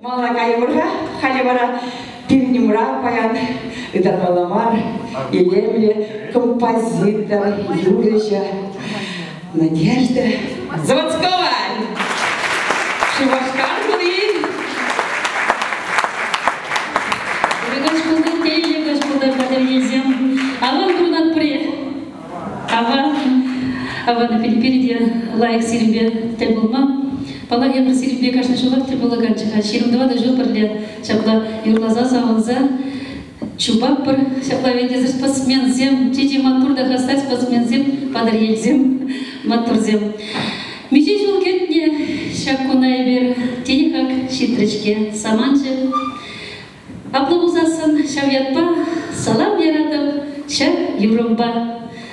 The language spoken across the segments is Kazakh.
Малакайбырға халибара Пирнемра паян Идармаламар Елемле композитор Юрьевича Надежда Заводского. Шивашкар были. Господа теле, господа подавизем. Аван грунат при. Аван перепереди лайк сирбе тельбулма. Палаги бір сирбе кашна шулак тельбулаган чыга. Ширымдыва да жыл пірле. Шапла юрлаза саванза. Чубак бір. Шапла ведезір спасмензем. Тити матурда хастать спасмензем. Падарельзем. Матурзем. Мече жыл кетне. Шакунай бер. Тенекак шитрычке. Саманчы. Аплабузасын шавятпа, салам яратып, шак юрымба.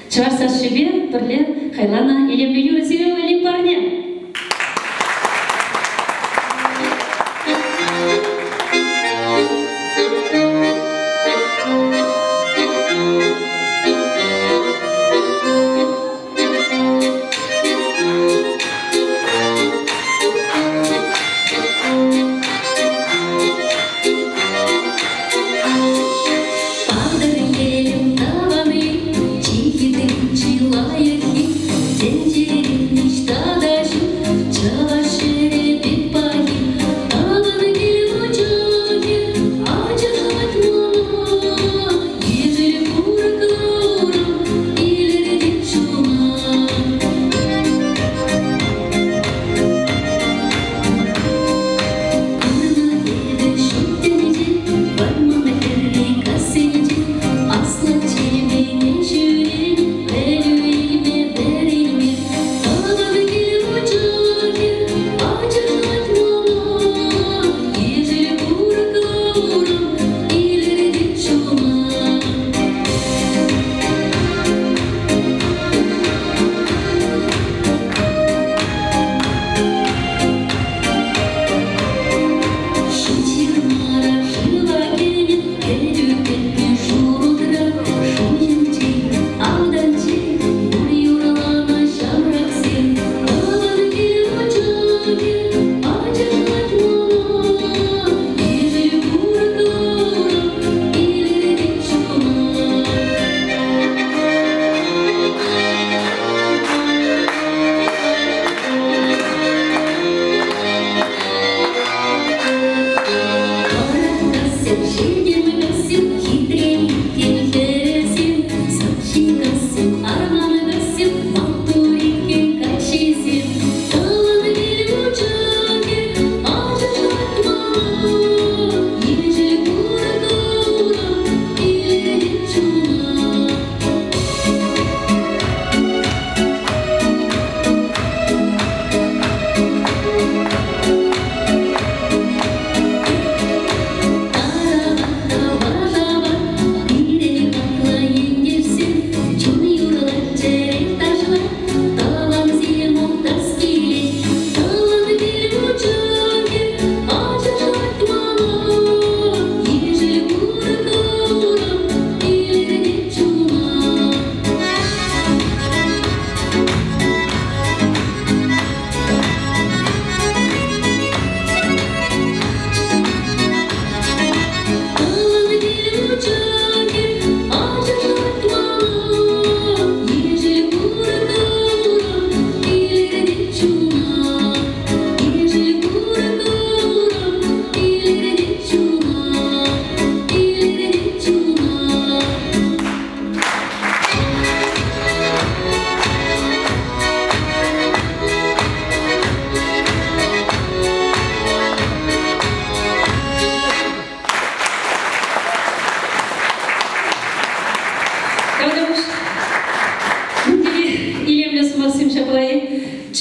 Чарса шибе, бірле, хайлана, елембе юрысеге вәлек барне.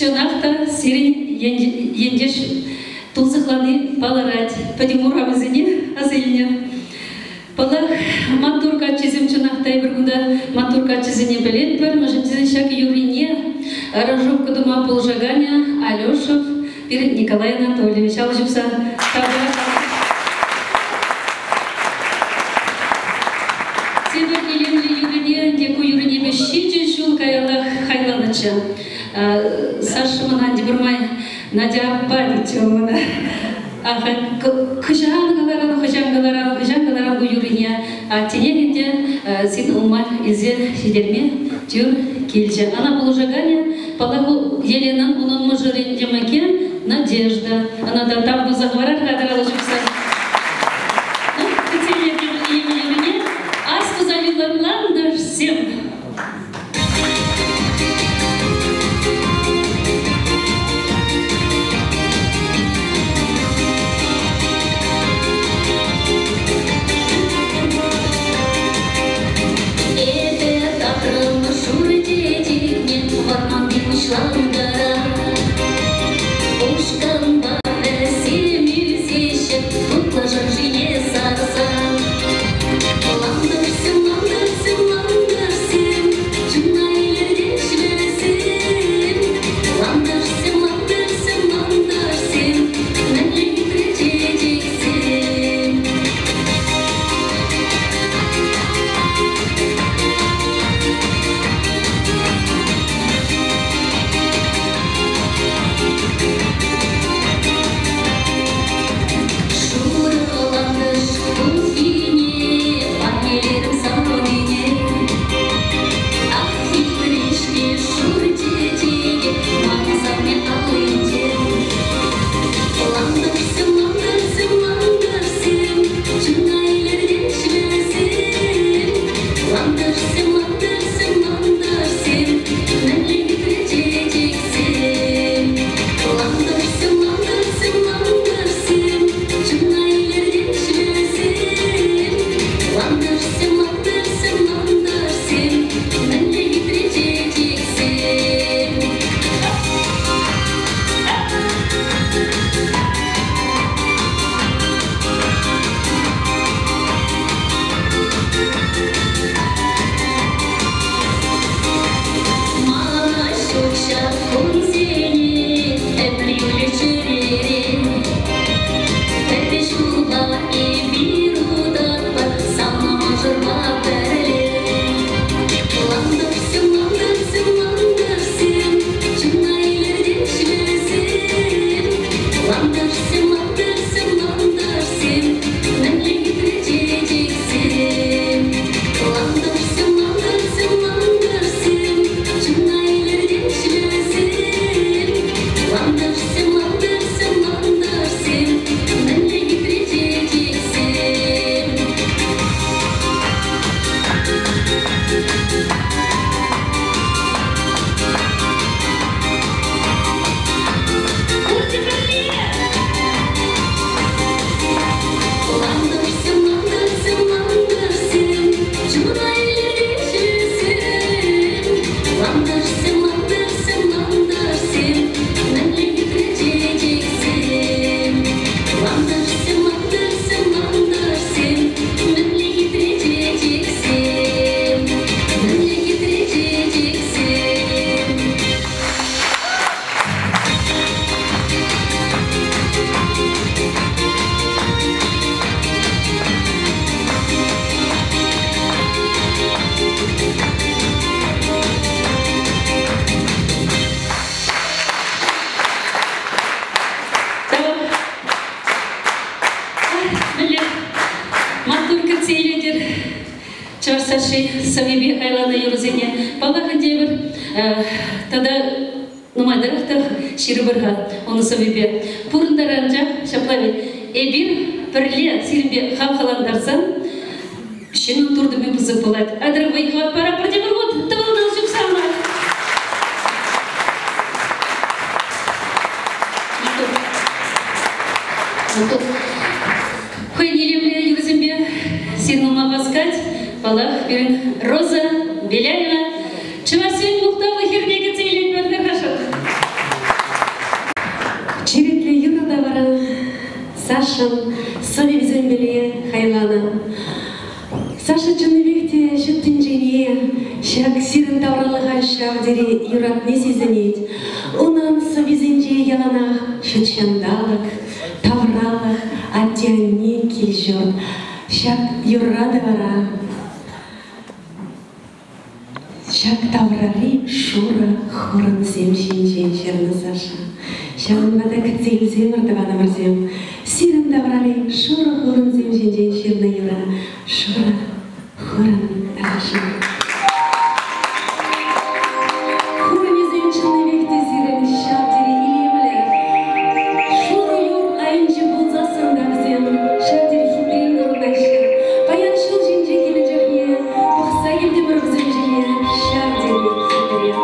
Чынақта сирен ендеш тулсықланы баларать, подимурамызыне азылыне. Бала матурка чизим чынақтай бір күнда матурка чизіне білет бір, мұжын шак юрине, Рожок кудума полжаганя, Алешев, Николай Анатольевич, алжыпса. Себеп елемлі юрине, деку юрине бешшинче шул каялах хайланыча. Саша мына дебірмай Надя Аппа дейтін мұны. Хыжангаларан гуюрине, а тенегенде син умар изе сидерме тюр кельже. Она положагане, полагу Еленан унон мужерин демаке Надежда. Она да там до заговора кадрала жукса. Ну, хотели юрине, а сказали ландаш всем. Самиби Айлана Юрзине, Палаха Девер, тогда Нумайдарахтах Ширбарга, он Самиби, Пурндаранджа, Шаплави, Эбир, Перле, Сирби, Хавхаландарсан, Щену Турдами Бузапалат, Адравай Хвапара, Продемарвот, Тавана Жуксама. Хуйнилемле Юрзимбе, Синума Васкать, Палах, Бирин, Роза, Беляева, Чевасин, Мухтава, Хернега, Цейлин, Вердахашов. Черетле Юрдавара, Саша, Сови Визембеле, Хайлана. Саша Чаневихте, Шуттинжине, Шак Сирен Тавралага, Шавдери, Юратни Сизенит. Унан Сови Зенджи Яланах, Шучандалак, Тавралах, Атяни Кильжон, Шак Юрадавара. Шак Таврари, Шура, Хоран Семшин, Черна Саша. Шаган Бадак Циль Зимр Давана Марзем. хуран земженжен ширна юра, шура хуран рашин. Хуран земчанны векте зирен шабдери илемле. Шура юр айынчы болзасын да бізен шабдери хитрен ұрнайшы. Баян шыл женже келі жақне, бұқса елді бір земжене шабдери хитрен.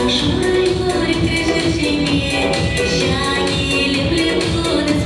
Шура, юры, ты же сильнее, щаги, леплен, ходит,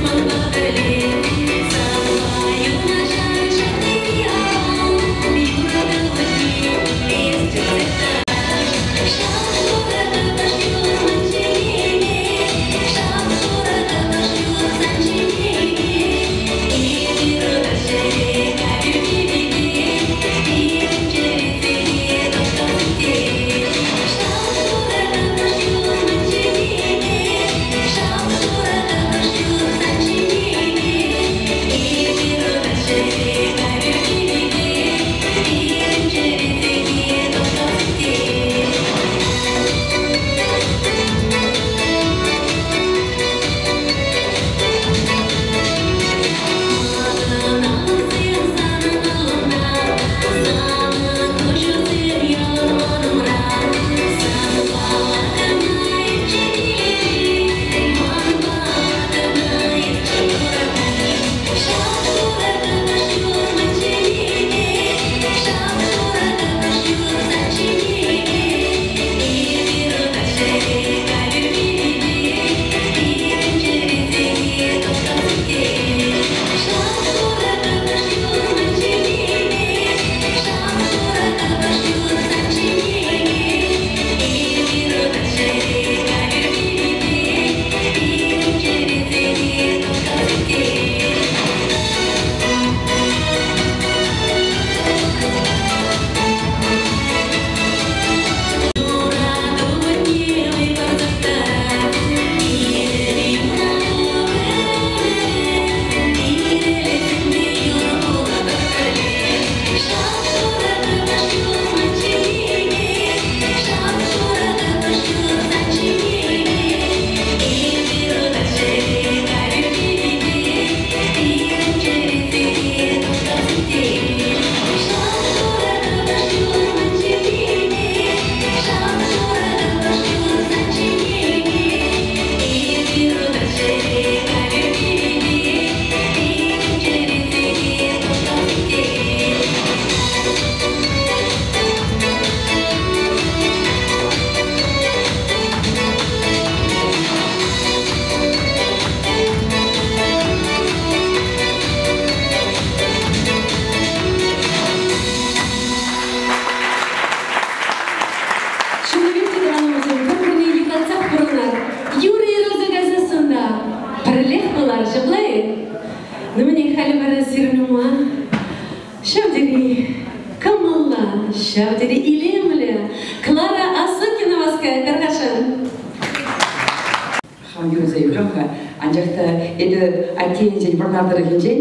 Анжақта еді әтейін және бұрнардыры кенжен,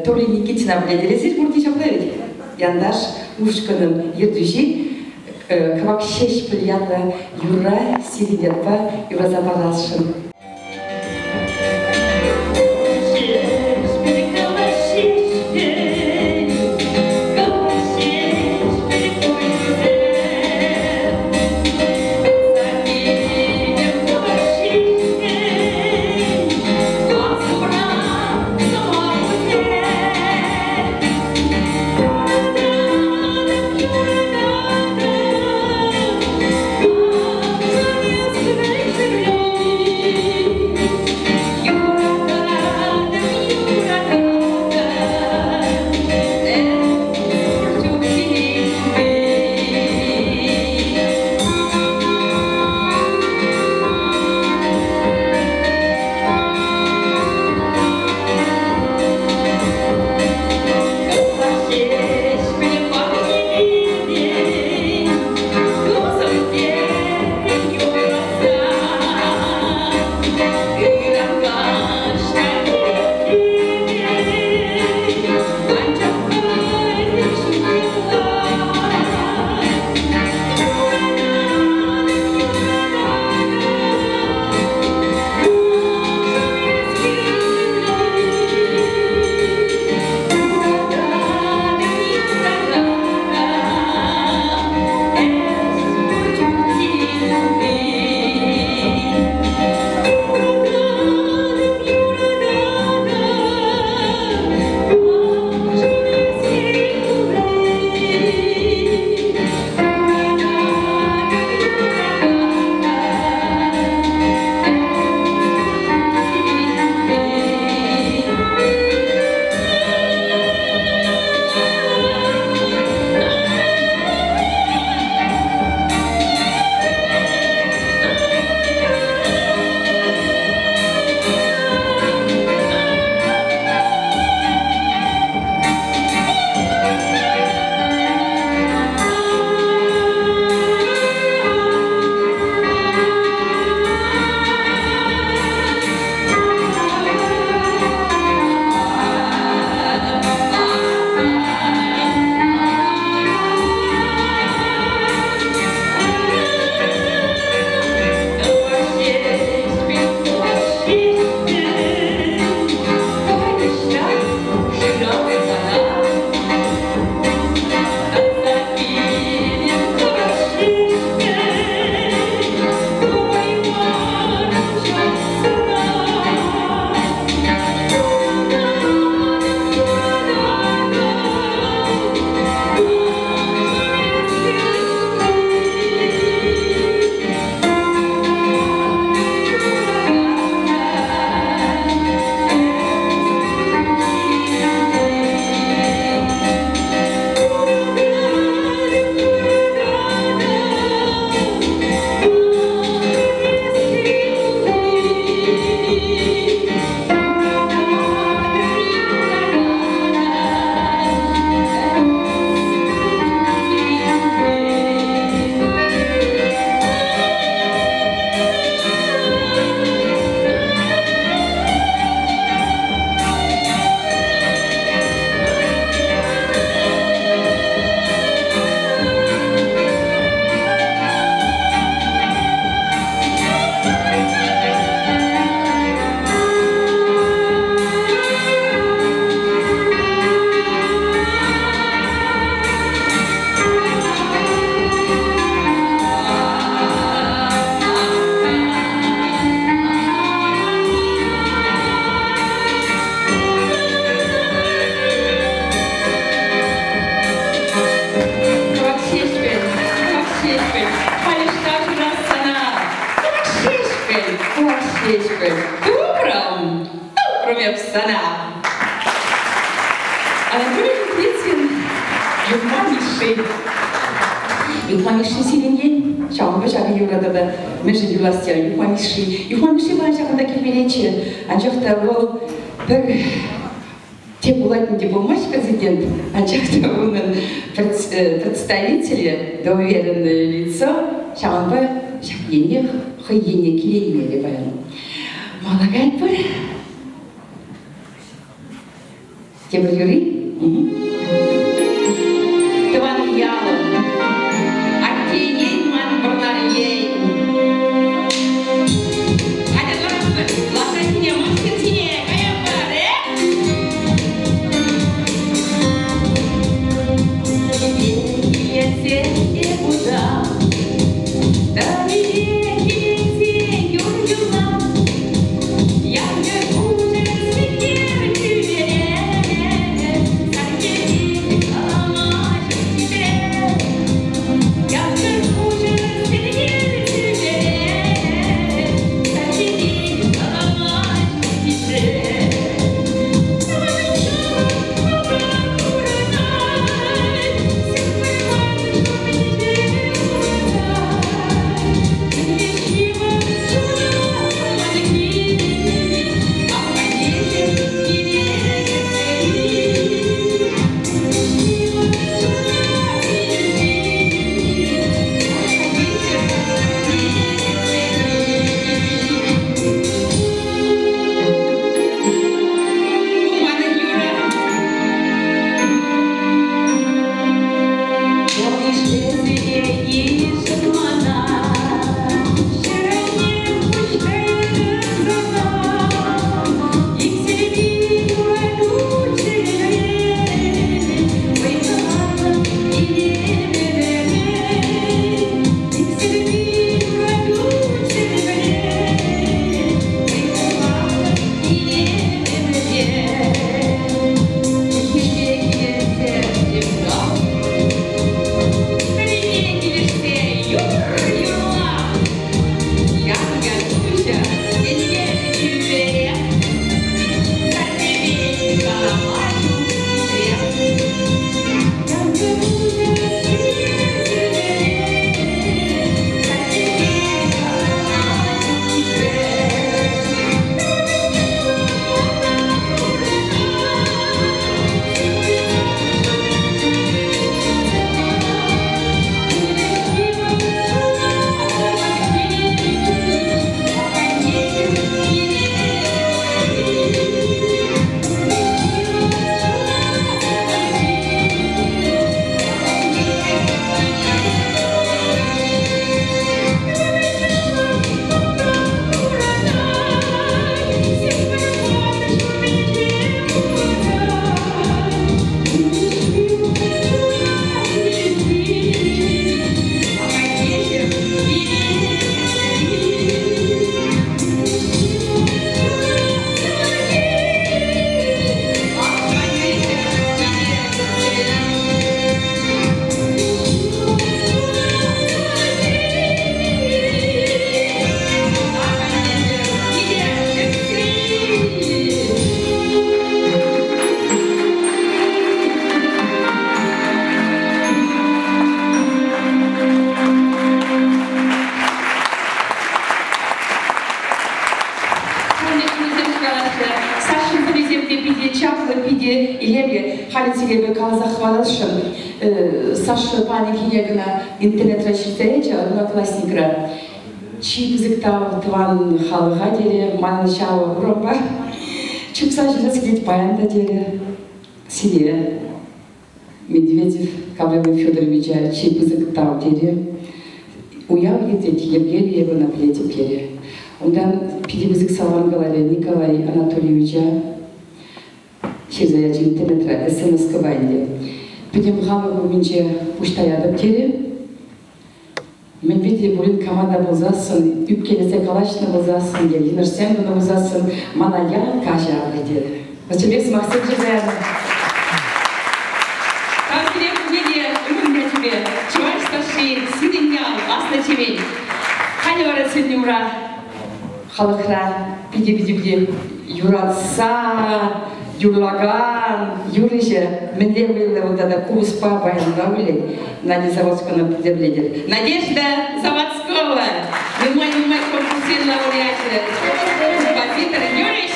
Толи Никитина біледересіз бұрды шақлайды. Яндаш Ушканың ердужи, кавак шеш білянда Юра Сиридетпа Юра Забалашын. Юхамиши сиренген, шамбы жағы юрадада, межі юластия Юхамиши. Юхамиши баған жағында келмеленче, анжақта ол бір те болатын де болмаш президент, анжақта оның представители, доверенное лицо, шамбы жағыне, хыйене келеймелі баян. Малагайт бір. Тебір Юрий? Тыван ялы. Атте ей, ман бұрнар ей. Хadi дұрысты. Ласа сине, мұшкін сине. Қаян бар, Ете куда? Саша паникинегна интернет рачитееча одноклассникра. Чипзыктав тван халга дере манчава уропа. Чупса жирасклит паянда дере. Силе Медведев Кавлева Федоровича чипзыктав дере. Уяв едет Евгений его на плете плере. Ондан пидибызык салган галаре Николай Анатольевича. Чизаяч интернетра СМС кабайнде. Пидем гамы буминче пуштаядым тере. Мен виде бурин команда болзасын, үпкелесе калашны болзасын, елинерсен буны болзасын, мана я кажа абыдере. Зачем Максим Жизаядым? Там тебе виде, умня тебе, чуваш старший, сиденьял, асна тебе. Хали варацин юмра, халыхра, биде, юратса, юрлаган, юрыже, менде вылы вот это куспа баяндаули, Надя Заводского на предъявление. Надежда Заводского, внимай, конкурсен лауреат, композитор Юрий.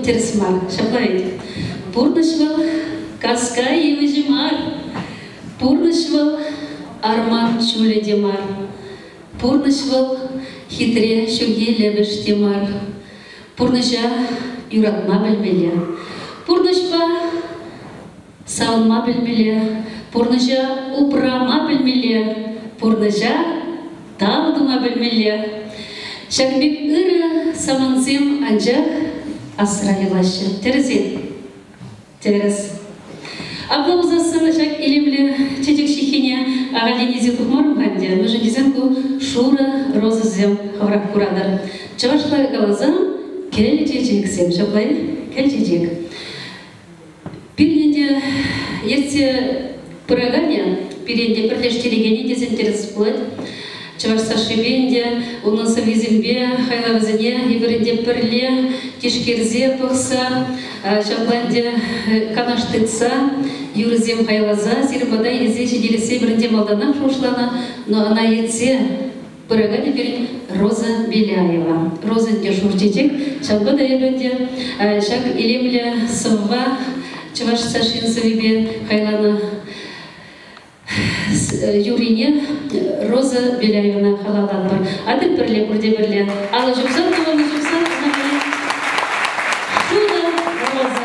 терсмар, шаплайт. Пурнышвал каскай выжимар, пурнышвал арман чуле демар, пурнышвал хитре шуге лебеш демар, пурныша юратма белмеле, пурнышва саунма белмеле, пурныша упрама белмеле, пурныша тавдума белмеле. Шагбек ыры саманзем анжак асрайлашы. Терезет. Терез. Аблаузасын шаг илемле чечек шихине агаленизе тухмарым ханде. Нужен дизенку шура розызем хаврак курадар. Чавашла галазам кел чечек сем. Шаплай кел чечек. Пиренде ерте пырагане, пиренде пірлештелегене дезен терез плать. Чаварса шибенде, уноса визимбе, хайлавзине, иберенде перле, тишкерзе пықса, шабланде канаштыца, юрзем хайлаза, зирбада езе шеделесе бірінде малдана шошлана, но она етсе пырагане берін Роза Беляева. Розанде шурчечек, шабада ебенде, шак илемле сывва, чаварса шинсывебе хайлана, Юрине Роза Беляевна халалан бар. Адыл бірле, бүрде бірле. Ала жүксан, туғаны жүксан, шуда Роза.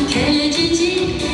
Келечечек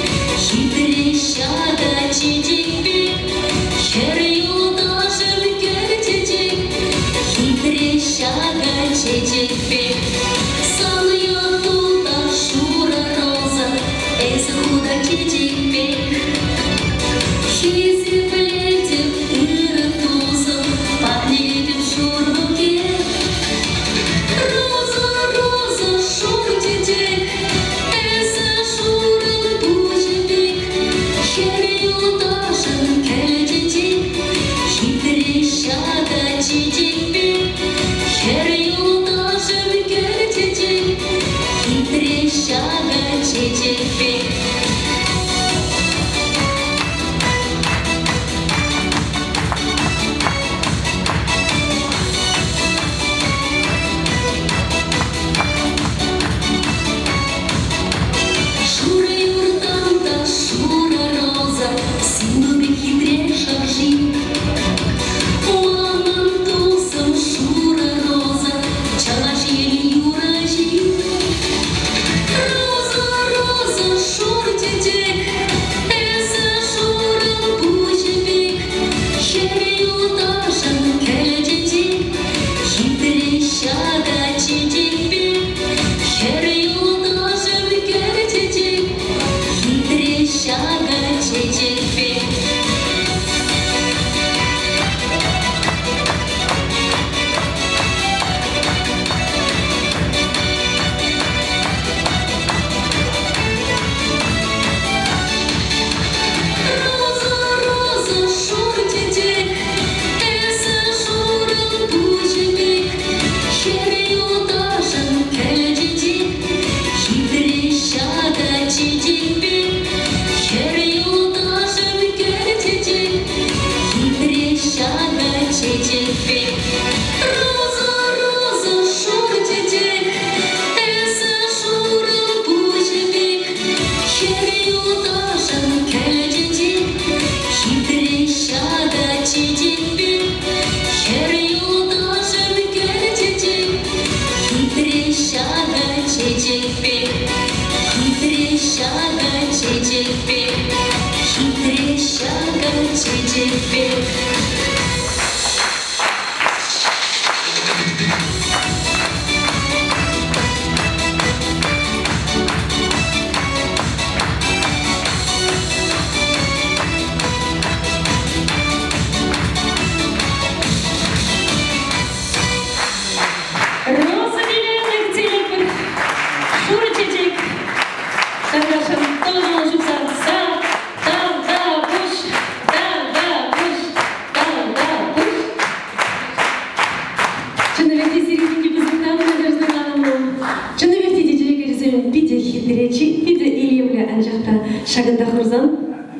Шагында Хурзан,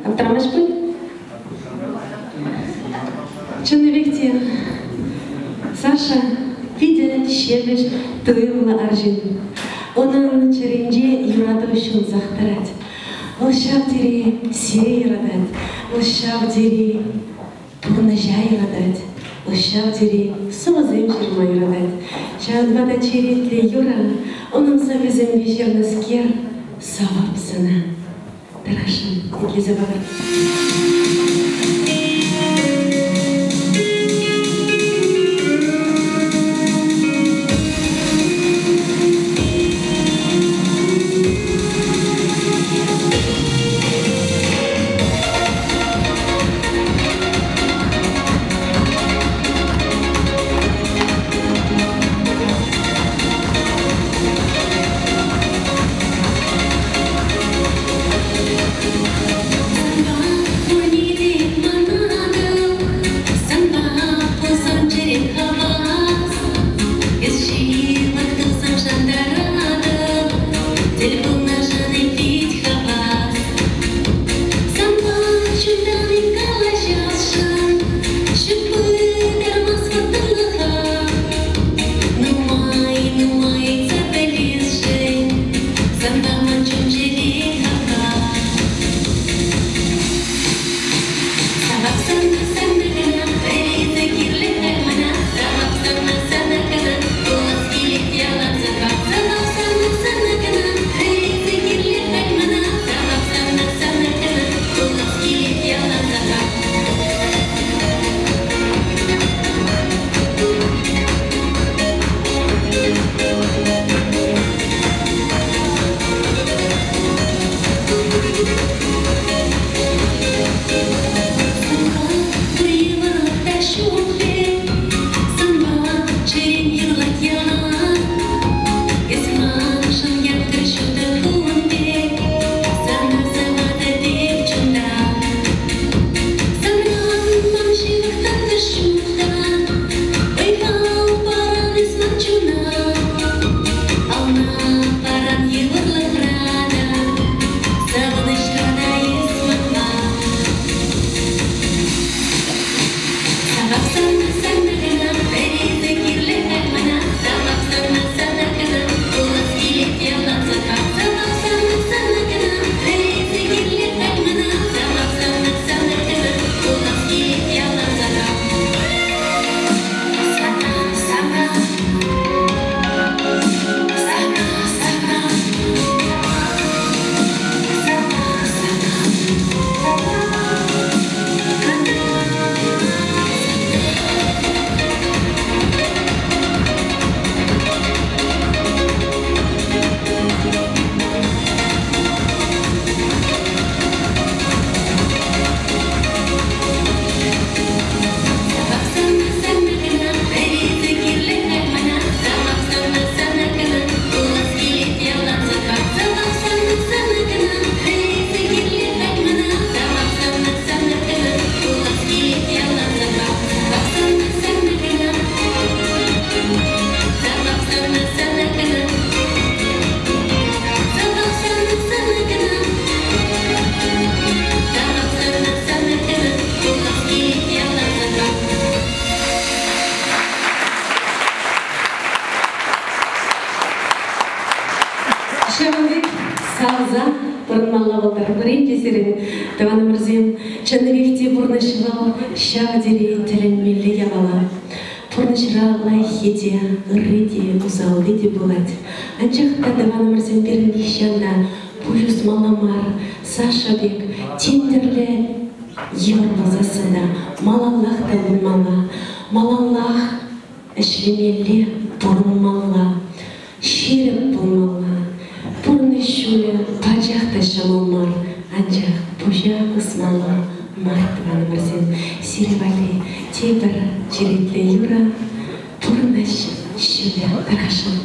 аптырамаш бұл? Чынныбекте, Саша, виден шебеш тыйымлы аржин. Оның черенже юрады үшін зақтырат. Ол шабдері сирей радат, ол шабдері пұрны жай радат, ол шабдері сымызым жырмай радат. Шабдбада черетлі юра, оның савезім бежерніскер савапсына. Тарашын, етлезі бағыр. Чынныбекте бұрнышывал, шавдері тілінмелі явала. Бұрнышырағылай хеде, ұрреде, ұзалды болады. Анчақта Даванымырзен беріндейшанда бұжыз маламар, Саша бек, тендерлі еврбазасында малаллахта болмала. Малаллах әшлемелі бұрынмала, шеріп болмала. Бұрнышулі пачақта шамалмар, анчақ бұжа ұсмала. Мартыванымырзен сиревали тебір черетлі юра, бұрныш шүлі тарашын.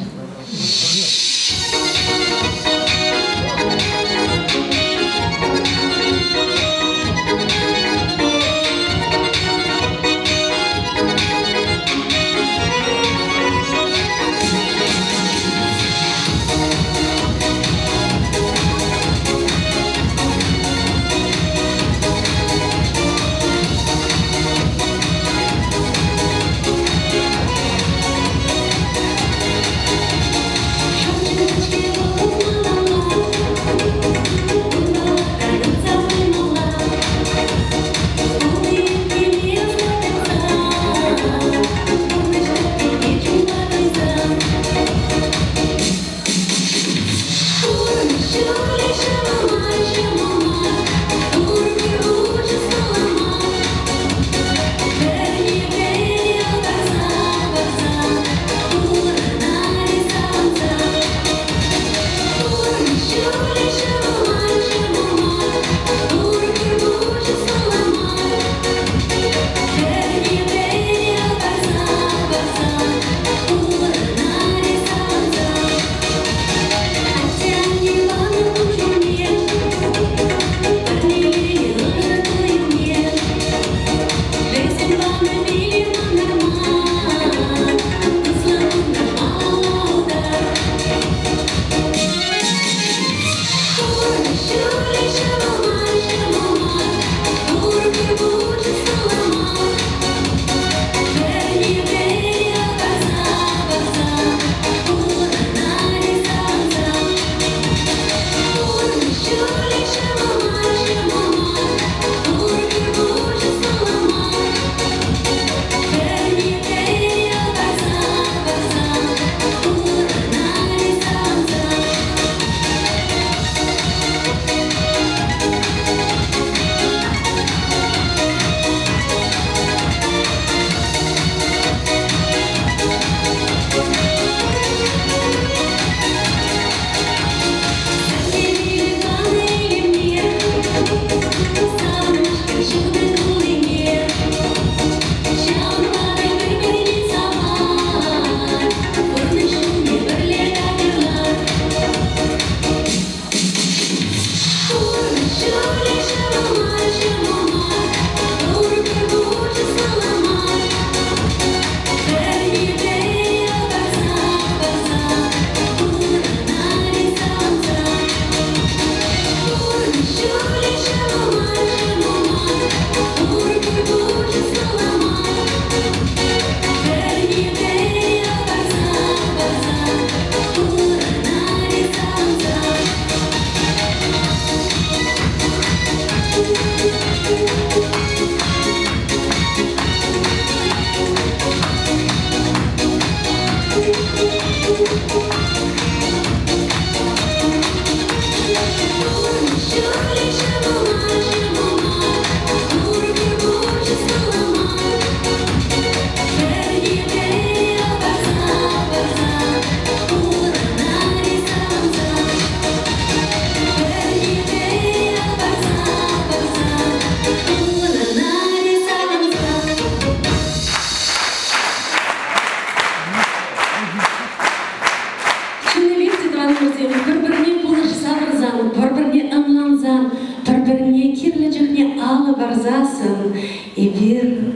барзасын, и бир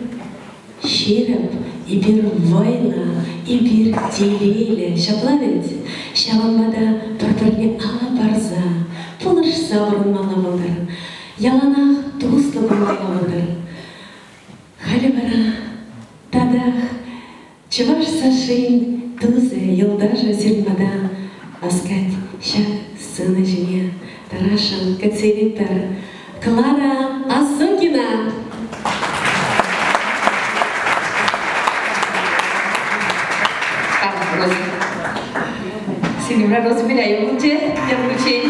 ширеп, и бир война, и бир делили. Шаплавец, шаланмада бір-бірге ала барза, пулышса орынмаламыдыр, яланақ туслы болмаламыдыр. Халі бара, тадақ, чываш сашин, тузы, елдажа зермада, аскать шак сыны жене, тарашын кацелитар, Клара Асункина. Синемра Розмиря Юлче, Ямуче.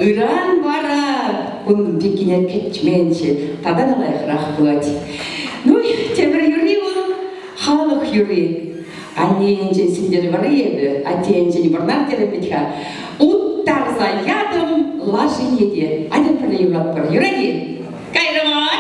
Иран бара, он дикине кетчменче, тогда налайх рахплать. Ну, темір юри он, халық юри. Анненчен синдер варebe, атенчен варнартер битха. Уттар за ядом лажинеде. Один проявлят пар. You ready? Кайрамай!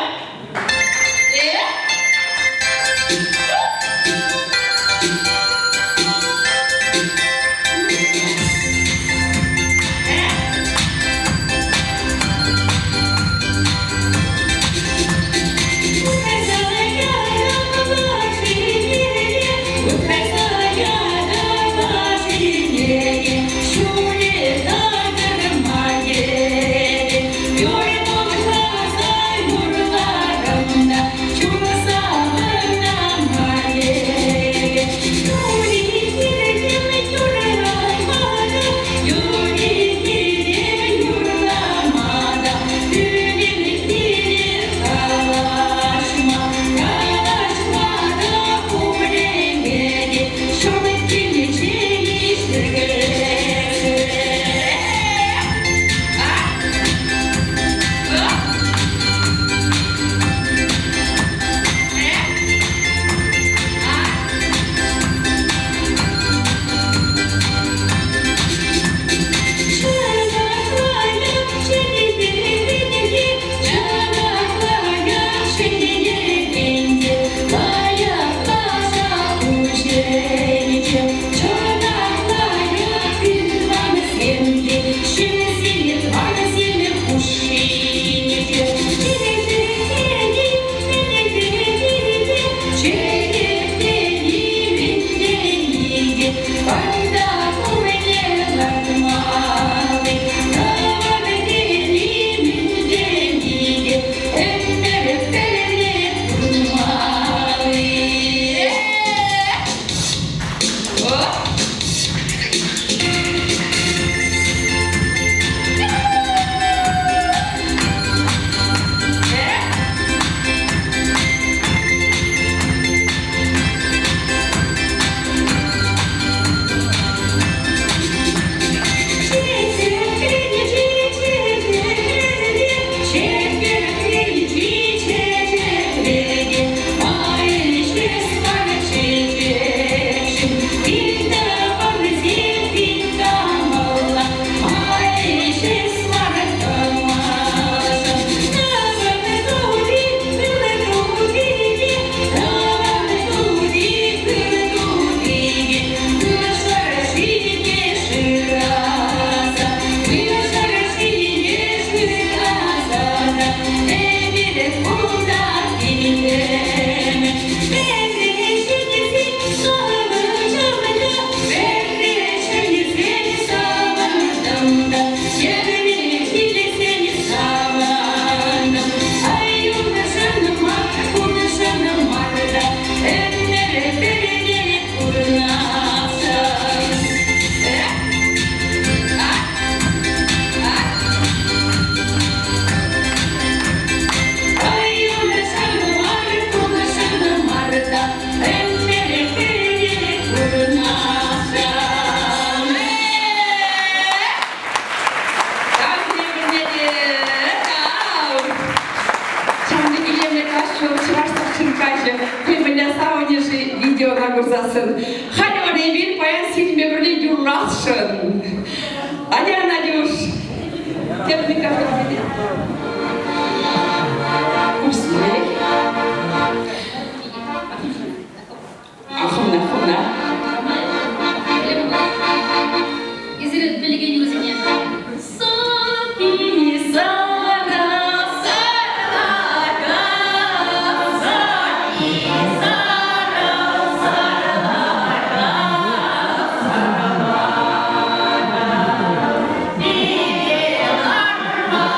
Халёный вид пояс фильме «Брли Дюрашен». Аня, Надюш, тебе микрофон видит? Усмех. Ахуна, ахуна. Изред белеген юзине. Bye.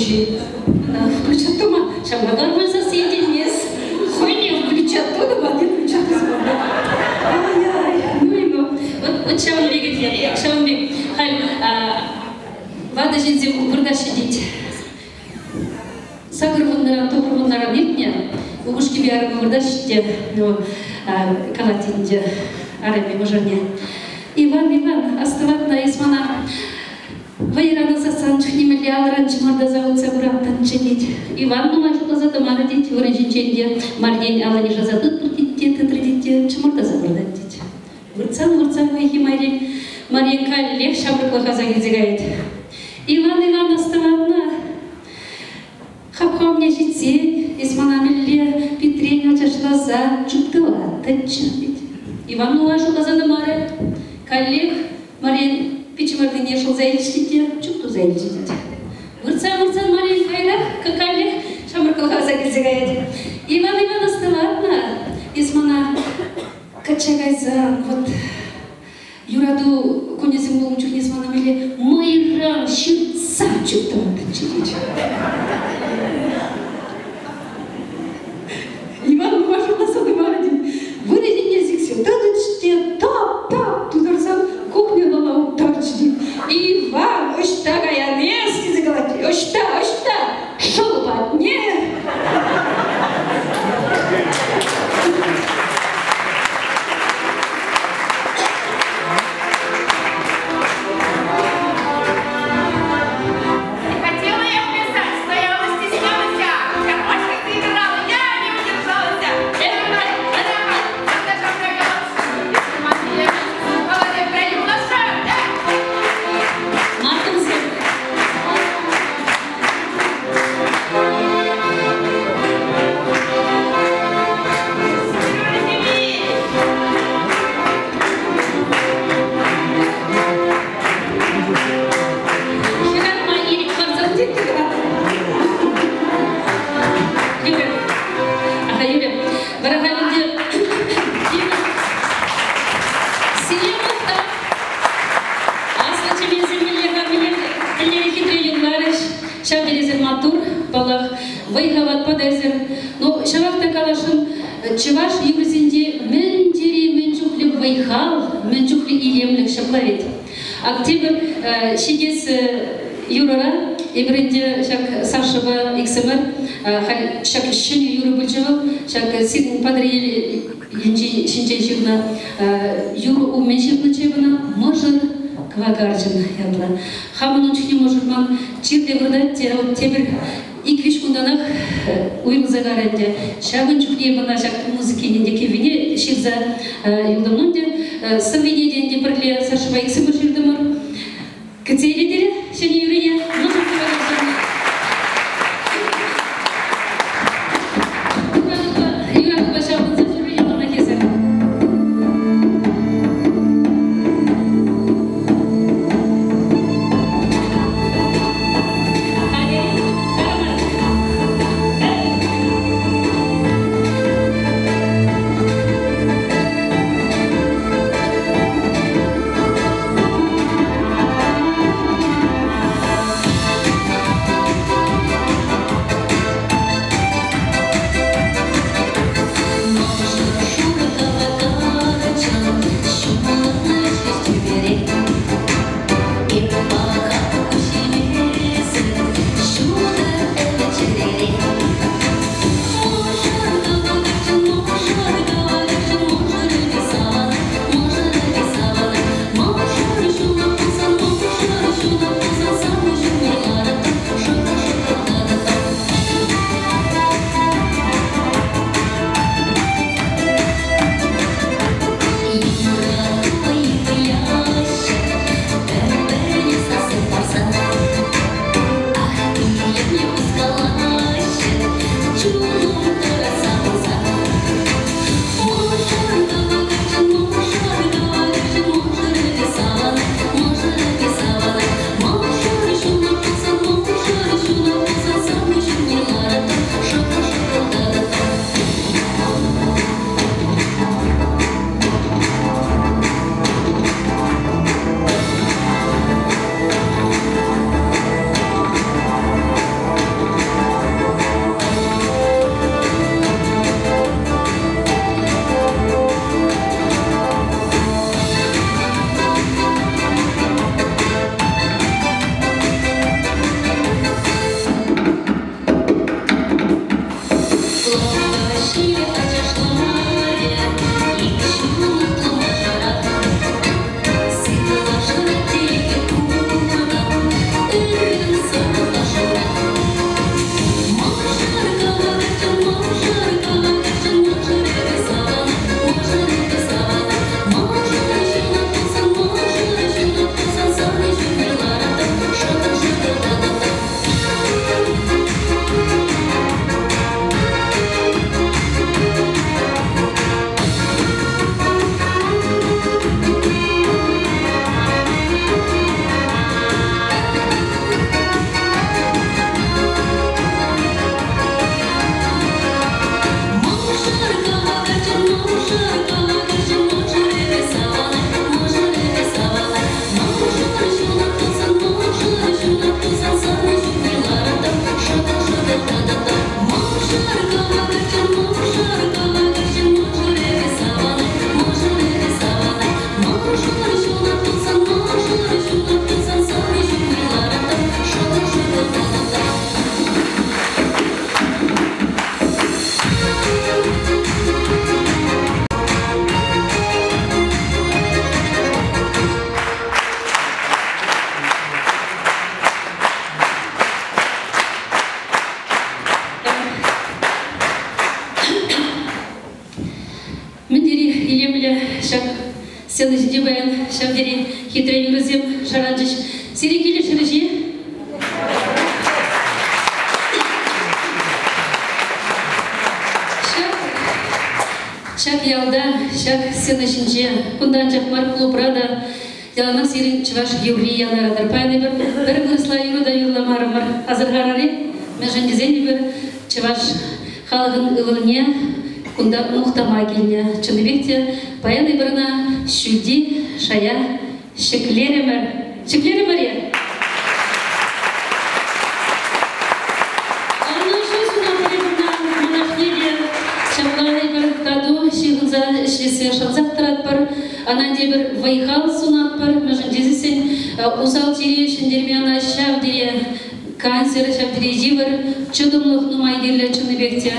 включи. Включат дома. Шамбагар болса сиденмес. Хойне включат дома, а не включат из дома. Ай-яй. Ну и ну. Вот Шамбек екен. Шамбек. Хай вада жензе burada сидеть. Сагырвыннаран, тоғырвыннаран етне. Угушки биарым burada сидеть. Ну, калатинде. Араби мужарне. Иван, оставатна Исмана. Вайрана сасанчик немели алранч морда заутса бурактан чедить. Иван нумай шуклаза тамара дить, вырыжинченде, мардень алани жазадыт буртитте, тытридитте, чморда забырдат дить. Вырцан вайхи майрень, Марьенка лех шабрыкла хазагизигает. Иван, оставатна. Хапха мне житсень, Исмана мелле, Петрень ачашлаза, чуптыла, тачнабить. Иван нумай шуклаза тамара, коллег, Марьен, Пичмарды не шел заильчите, чукту заильчите. Вырцан Марин Файрах, какалех, шамаркалха загизигает. Иван оставатна, Исмана качагайза, вот Юраду конесим был чух Исмана мели, майрам щитца чукту тачить. Иван вашу насаду марадин, вынеди не зиксил, тадычте, тап, тударсан, кухня лала утарчди. Иван, ошта гаянески загалати, ошта, шолпатне. Чеваш юрзинде мендери менчухли вайхал, менчухли илемлек шаплавит. Октябрь шидес юрора, игренде шак Сашева XMR, шак шини юру бульчевал, шак сидн падри янчи шинче жирна юру у меншевна чевна, может квагарчен ядла. Хаманучхи может ман чирде врдать, тебр Иквиш кунданах уйрузагаренде шагын чухне бана шак музыкинде кевине ширза юлдамнунде савиденде бирле Сашева XMR ширдымыр. Кцейледере шени юрине нужно сцена жидебаен шавдери хитрый юрзем шаранжич сирикили ширжи. Шак ялда, шак сцена жинже, кундан жакмар клубрада, яланак сирин чваш еврей янарадар. Пайны бір кырысла юрда юрламарымар азыргарари, межендизен бір чваш халығын ылыне, кунда мухтама келіне. Чыныбекте паяны бірна шүлди шая шеклеремер. Шеклеремер я? Шалзақтырат бар, ананде бір вайхал сунат бар, мәжін дезесен усал тере шендермена шавдере, канцер шавдере жевір, чудымлық нумайдерлі чыныбекте.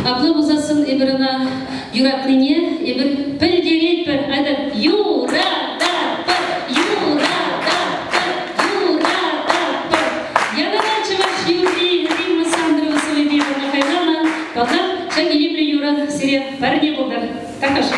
Аплы бұзасын ебіріна юратныне, ебір пілдерет бір, айдап юра-да бір, юра-да бір, юра-да бір. Ядана чываш юрди, Римма Сандрова Солебева Махайлана, балдап шагелеплі юра сире бәріне болдар. Такаша.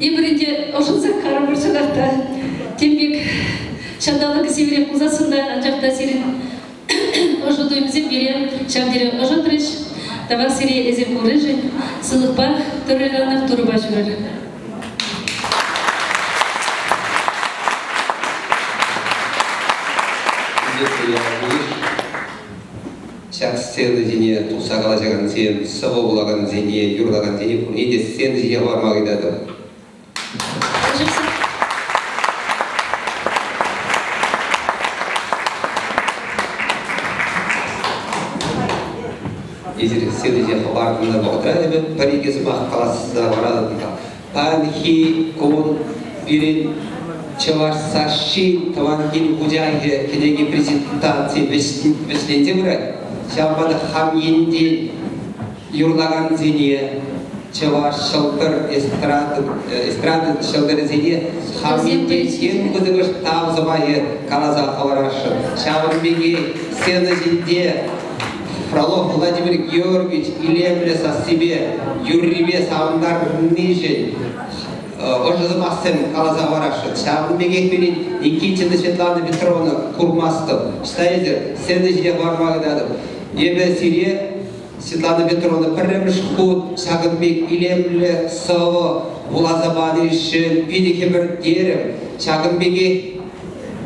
Ибринде ошылса карым бұршылақта тембек шандалы кісевері құзасында анжақта серін ошылдойымызен берем шамдері ошылдырыш табақ сере әзір көріжі сылықпа түріланық тұрба жүрір. сені зене туса қалажаған сен, сығы болаған зене, юрлаған зене, неде сені зене бармақ едеді. Езір сені зене бардыңда бағыдыра, бір егесі мақ қаласызда барадыңда. Панхи кон берен чаварсаши тавангин худяге кенеги презентации веселенде бұрай. Шамбады хам енді юрлаган зене, чавар шылдыр эстрады шылдыр зене, хам енді ен күдігіш табзымайы қалаза қаварашы. Шамбеге сені зенде Фролов Владимир Георгиевич илемле со себе юррибе савындар ниже ожызымасын қалаза варашы. Шамбеге перед Никитина Светлана Петровна курмасты. Штайдер, сені жіне бармағыдадым. Ебе сире Светлана Петровна піріміш құд, Шағынбек илемлі сығы, Улазабаны үшін, бедеке бір дерім. Шағынбеге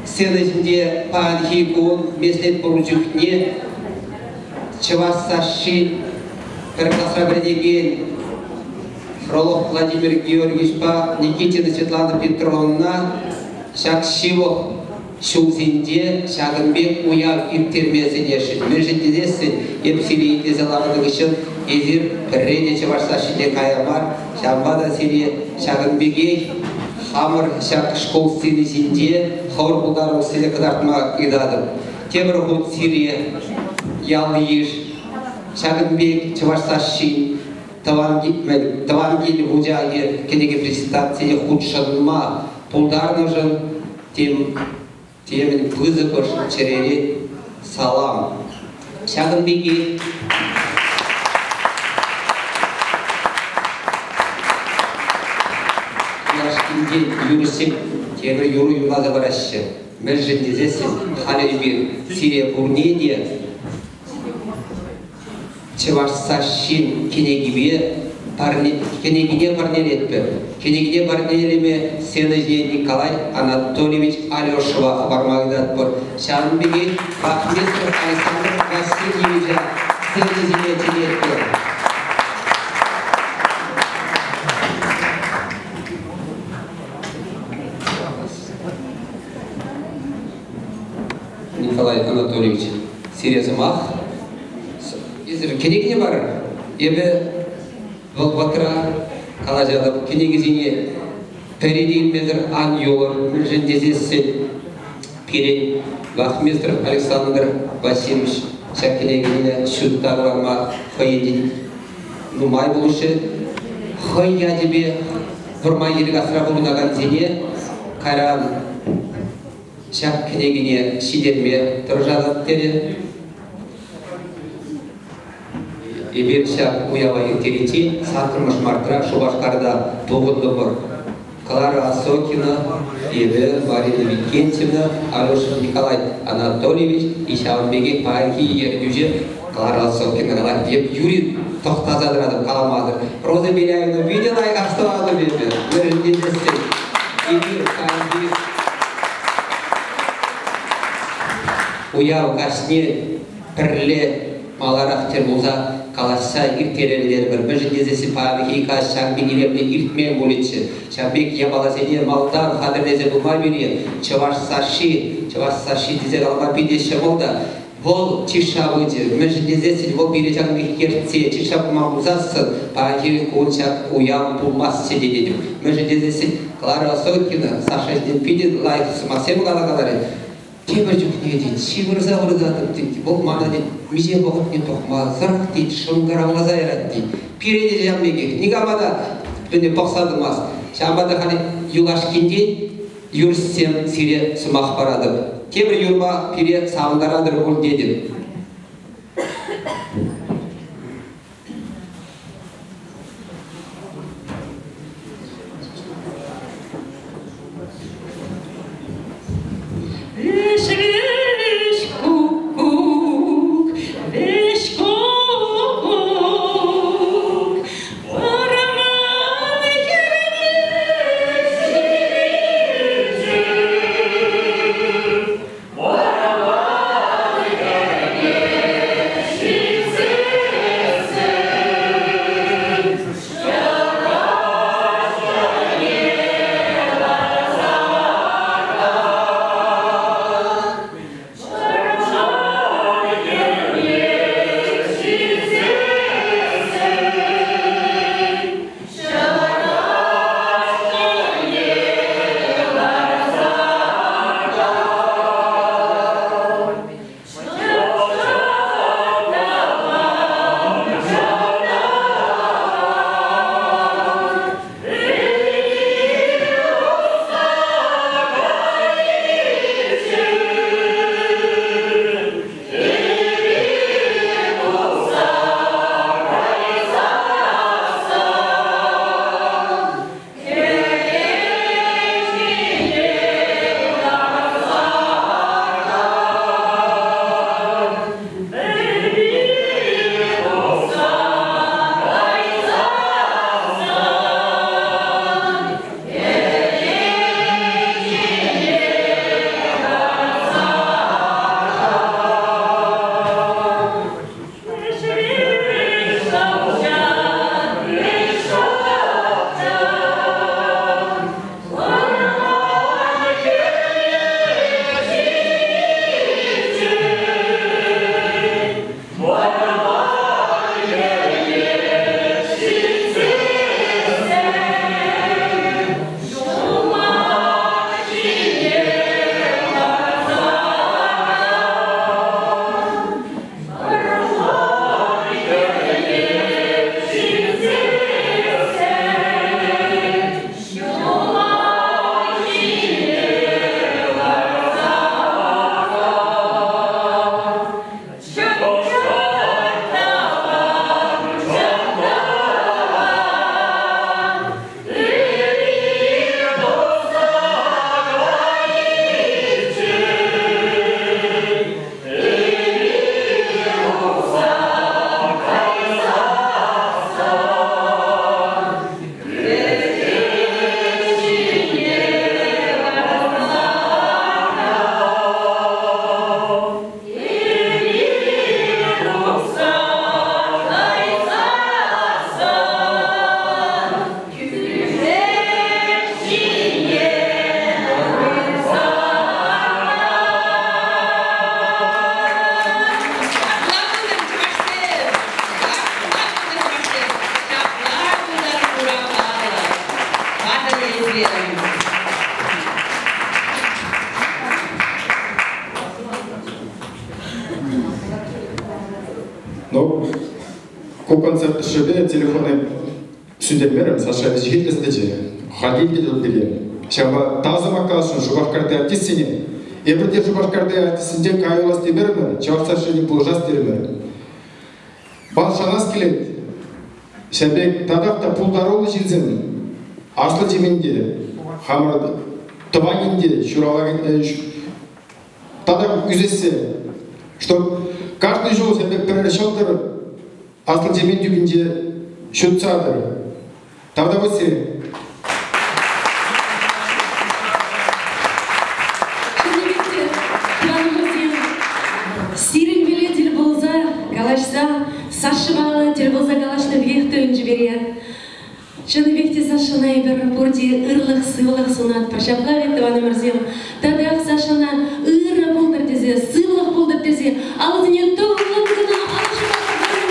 сені жінде панхи күн, меслет бұрын жүхне, Чевассаши, Перкасрабредеген, Фролов Владимир Георгиевич па, Никитина Светлана Петровна, Шакшивов, Шулзинде, Шағынбек уяв иртермесін ешін. Межіндезесін, епсілейін дезалағыдың үшін, езір пірреде Чевассашиде қаямар, Шамбада сире Шағынбеге, Хамыр шақ школ сенесінде, Хаур бұлдарың сілі қыдартма идадым. Темір ғұд сире, Ялыйыш, Шағынбек, Чевассаши, Тавангил Гудяге, кенеге презентации худшынма, пулдарны жын, темін пызықыш черере салам. Шағынбеге Яшкинде юрысып, темір юры юлазы барашы. Мәжіндезесін халі бір сирия бурнеде, Чевассашин кенегибе кенегине парнелетпе. Кенегине парнелеме сенеже Николай Анатольевич Алешева бармагдат бар. Шағынбеге Бахметов Александр Васильевича сенежене телетпе. Николай Анатольевич Серезымах кенегіне бар, ебі Волбатыра қалажадым, кенегізіне пәредейін мезір ан йолыр, мүлжіндезесі перен Вахместров Александр Васильевич кенегіне шүттағыларма қойеден нұмай болушы, қой ядебе бұрмай елік асыра болынаған зене қаран шақ кенегіне шидерме тұржадат деді. Ебершак уява ертерете, сатырмыш мартыра Шубашқарда тоғынды бұр. Клара Осокина, Ебе Марина Викентьевна, Алеша Николай Анатольевич, Ишаванбеге Паги Ердюже, Клара Осокина, Еп Юрий тоқтазадырадым, қаламады. Роза Беляевна видела и қастывады бебе, өріндендесті. Ебер Паги уяв қашне пірле маларақ тербуза қаласа иртерелер бір мүжіндезесі пағығы қаш шаңбек елемді иртмен болетші. Шамбек ябаласене малдан қадырлезе бұлмай бере, Чевассаши дезе қалма биде шымылда. Бұл чишабыды, мүжіндезесі бұл бире жаңбек керце, чишабы мағызасын, пағығы қоншақ уям бұлмасы дедедім. Мүжіндезесі Клара Осокина, Саша Зденпиде лайқысы масем қалағалары. Темір жүкіне дейді, шимырза ұрдатып дейді, бұл мана дейді, миже бұғып не тоқма, зырқ дейді, шыңғыра ғаза ерат дейді. Пиреде жамбеге, негамада түнде бұқсадымаз. Шамбада қане юлашкенде юрсен сире сымақ барады. Темір юрма пире сағындарадыр бұл дедім. Ну, ку концерт шебе телефоны сүндермерім, Саша жігітлесінде же, Халилге де білем. Шаба тазы макалшын Жубашкарды артистіне. Ебірде Жубашкарды артистінде кайолас демерімі, чавақса шені бұлжас деремі. Бал шанас келет. Шабек тадақта пулдаролы желзін. Аслы жеменде, хамырды, тыванинде, шуралагын, тадақ үзесе, что каждый жол себе перешелдер, аслы жемен дүгінде шутсадыр. Тогда вы все. Сирен беле дел болса, галашса, Саша бала дел болса галашны вехті өнжі берер. Шыныбекте Сашына ебір порде ырлық сывылық сунат паршапла ветті ваны мұрзем. Тадақ Сашына ыры болдыр дезе, сывылық болдыр дезе, алызыне тоғылын күні алышы бақыр.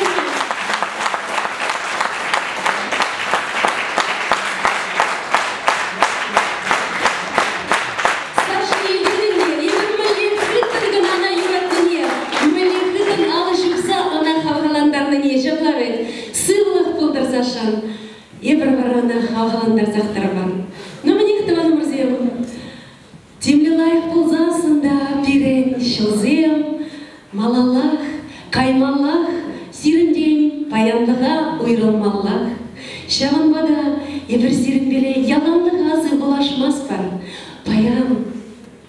Сашыны елдерінде, ебір мүлген күттігін ана юраттыне, мүлген күттін алышықса ана қавғаландарны не жапла вет. Сывылық болдыр Сашан. Ебір барана хаваландар зақтырман. Но мне хтываны мұрзем. Темлі лайық болзасында пирен шылзем. Малалақ, каймалақ, сирінден паянлыға ұйрылмалақ. Шағын бада ебір сирінбеле яланлық азы бұлашмас бар. Паян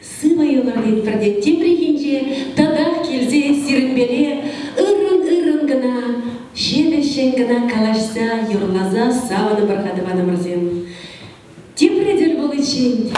сывайылар ден бірде темрегенже тадақ келзе сирінбеле ырын гына шебешен гына калашса юрлаза саваны барқады баны мұрзем. Темредер бұл için